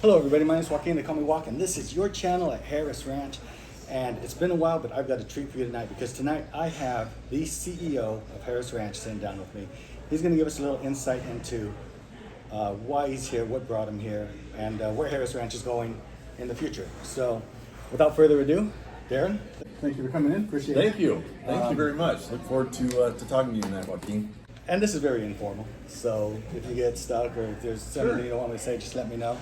Hello everybody, my name is Joaquin, they call me Walk, and this is your channel at Harris Ranch. And it's been a while, but I've got a treat for you tonight because tonight I have the CEO of Harris Ranch sitting down with me. He's going to give us a little insight into why he's here, what brought him here, and where Harris Ranch is going in the future. So without further ado, Darren, thank you for coming in, appreciate it. Thank you. Thank you very much. Look forward to talking to you tonight, Joaquin. And this is very informal, so if you get stuck or if there's something you don't want me to say, just let me know.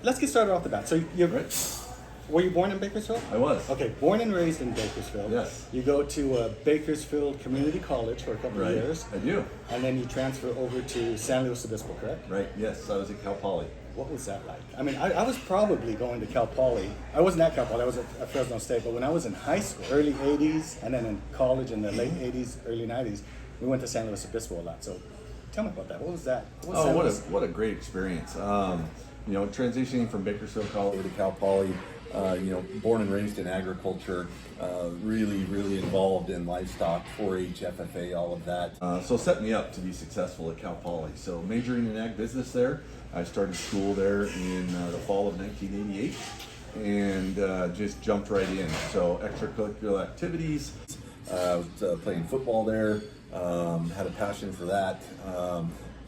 Let's get started off the bat. So were you born in Bakersfield? I was. Okay, born and raised in Bakersfield. Yes. You go to Bakersfield Community College for a couple of years. I do. And then you transfer over to San Luis Obispo, correct? Right, yes. I was at Cal Poly. What was that like? I mean, I was probably going to Cal Poly. I wasn't at Cal Poly, I was at Fresno State, but when I was in high school, early 80s, and then in college in the late 80s, early 90s, we went to San Luis Obispo a lot. So tell me about that. What was that? What a great experience. Transitioning from Bakersfield College to Cal Poly, born and raised in agriculture, really involved in livestock, 4-H, FFA, all of that. So set me up to be successful at Cal Poly. So majoring in ag business there. I started school there in the fall of 1988 and just jumped right in. So extracurricular activities, I was playing football there, had a passion for that,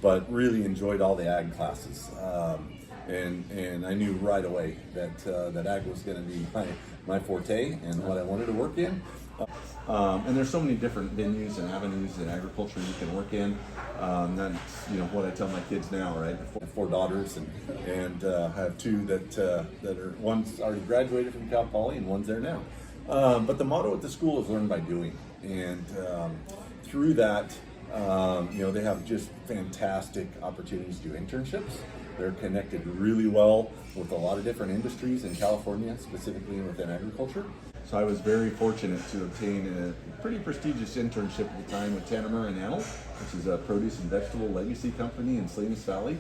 but really enjoyed all the ag classes. And I knew right away that ag was going to be my forte and what I wanted to work in. And there's so many different venues and avenues in agriculture you can work in. That's what I tell my kids now, right? I have 4 daughters and I have 2 that are, one's already graduated from Cal Poly and one's there now. But the motto at the school is learn by doing, and through that, they have just fantastic opportunities to do internships. They're connected really well with a lot of different industries in California, specifically within agriculture. So I was very fortunate to obtain a pretty prestigious internship at the time with Tanner and Annell, which is a produce and vegetable legacy company in Salinas Valley.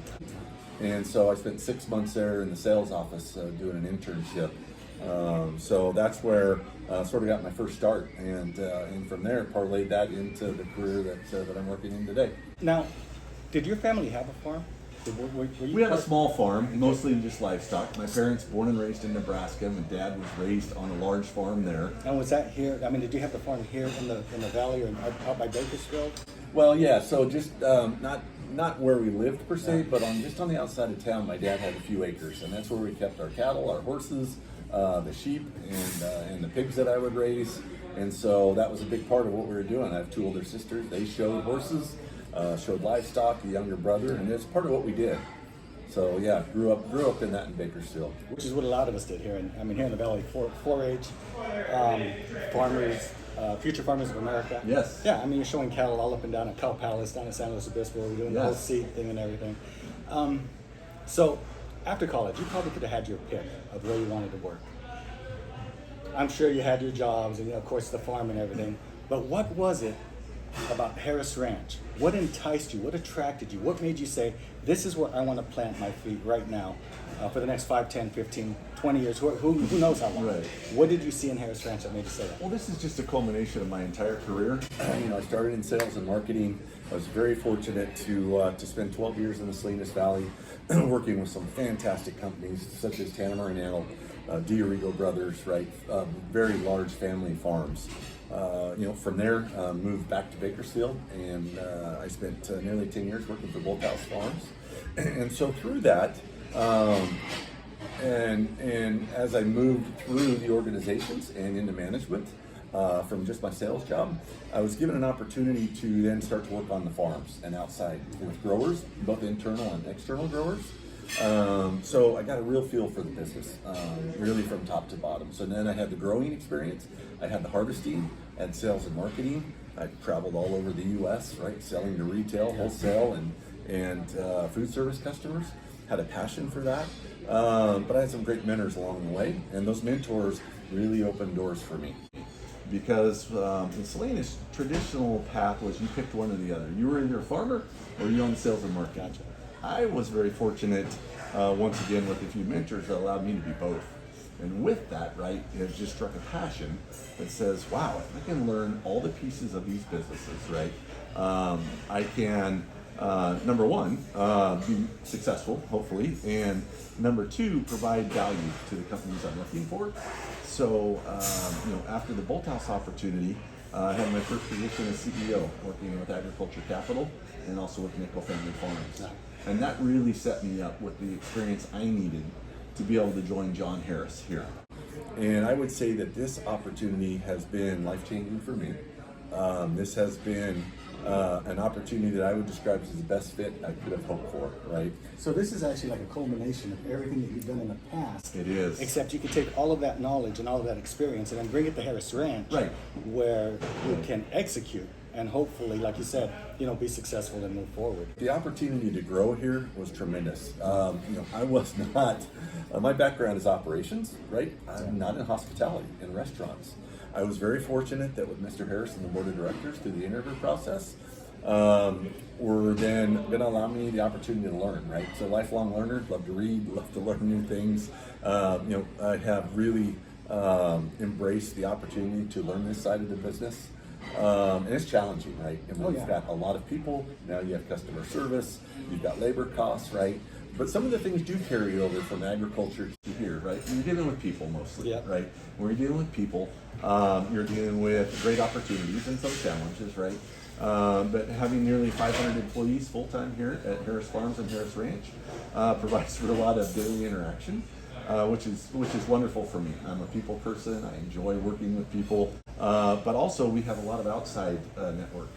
And so I spent 6 months there in the sales office doing an internship. So that's where I sort of got my first start, and from there parlayed that into the career that I'm working in today. Now, did your family have a farm? We had a small farm, mostly just livestock. My parents born and raised in Nebraska. My dad was raised on a large farm there. And was that here? I mean, did you have the farm here in the valley or out by Bakersfield? Well, yeah. So just not where we lived per se, but just on the outside of town. My dad had a few acres, and that's where we kept our cattle, our horses, the sheep, and the pigs that I would raise. And so that was a big part of what we were doing. I have 2 older sisters. They showed horses. Showed livestock, a younger brother, and it's part of what we did. So yeah, grew up in that in Bakersfield. Which is what a lot of us did here. Here in the valley, 4-H farmers, future farmers of America. Yes. Yeah, you're showing cattle all up and down at Cow Palace, down at San Luis Obispo. We're doing the whole seat thing and everything. So after college, you probably could have had your pick of where you wanted to work. I'm sure you had your jobs and of course the farm and everything. But what was it about Harris Ranch? What enticed you? What attracted you? What made you say, this is where I want to plant my feet right now for the next 5, 10, 15, 20 years? Who knows how long? Right. What did you see in Harris Ranch that made you say that? Well, this is just a culmination of my entire career. I started in sales and marketing. I was very fortunate to spend 12 years in the Salinas Valley working with some fantastic companies such as Tanner and Annell, Diorigo Brothers, right? Very large family farms. From there, moved back to Bakersfield, and I spent nearly 10 years working for Bolt House Farms. And so through that, and as I moved through the organizations and into management, from just my sales job, I was given an opportunity to then start to work on the farms and outside with growers, both internal and external growers. So I got a real feel for the business, really from top to bottom. So then I had the growing experience, I had the harvesting, I had sales and marketing. I traveled all over the U.S., right, selling to retail, wholesale, and food service customers. Had a passion for that, but I had some great mentors along the way, and those mentors really opened doors for me. Because in Salinas, traditional path was you picked one or the other. You were either a farmer or you owned sales and marketing. Gotcha. I was very fortunate, once again, with a few mentors that allowed me to be both. And with that, right, it just struck a passion that says, wow, if I can learn all the pieces of these businesses, right, I can Number one, be successful, hopefully, and number two, provide value to the companies I'm looking for. So, after the Bolt House opportunity, I had my first position as CEO, working with Agriculture Capital and also with Nickel Family Farms. And that really set me up with the experience I needed to be able to join John Harris here. And I would say that this opportunity has been life-changing for me. This has been an opportunity that I would describe as the best fit I could have hoped for, right? So this is actually like a culmination of everything that you've done in the past. It is. Except you can take all of that knowledge and all of that experience and then bring it to Harris Ranch, Right, where you can execute and hopefully, like you said, be successful and move forward. The opportunity to grow here was tremendous. I was not, my background is operations, right? I'm not in hospitality, in restaurants. I was very fortunate that with Mr. Harris and the board of directors through the interview process, were then going to allow me the opportunity to learn, right? So lifelong learner, love to read, love to learn new things. I have really embraced the opportunity to learn this side of the business. And it's challenging, right? And we've got a lot of people. Now you have customer service, you've got labor costs, right? But some of the things do carry over from agriculture to here, right? You're dealing with people mostly, right? When you're dealing with people, you're dealing with great opportunities and some challenges, right? But having nearly 500 employees full-time here at Harris Farms and Harris Ranch provides for a lot of daily interaction, which is wonderful for me. I'm a people person. I enjoy working with people. But also we have a lot of outside network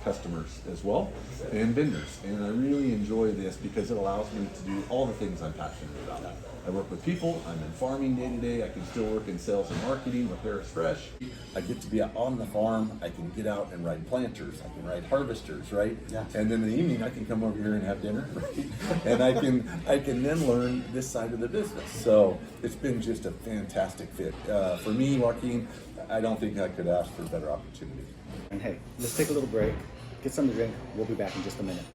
customers as well and vendors. And I really enjoy this because it allows me to do all the things I'm passionate about. I work with people, I'm in farming day to day, I can still work in sales and marketing with Harris Fresh. I get to be out on the farm, I can get out and ride planters, I can ride harvesters, right? And then in the evening I can come over here and have dinner, right? And I can then learn this side of the business. So it's been just a fantastic fit. For me, Joaquin, I don't think I could ask for a better opportunity. And hey, let's take a little break, get something to drink. We'll be back in just a minute.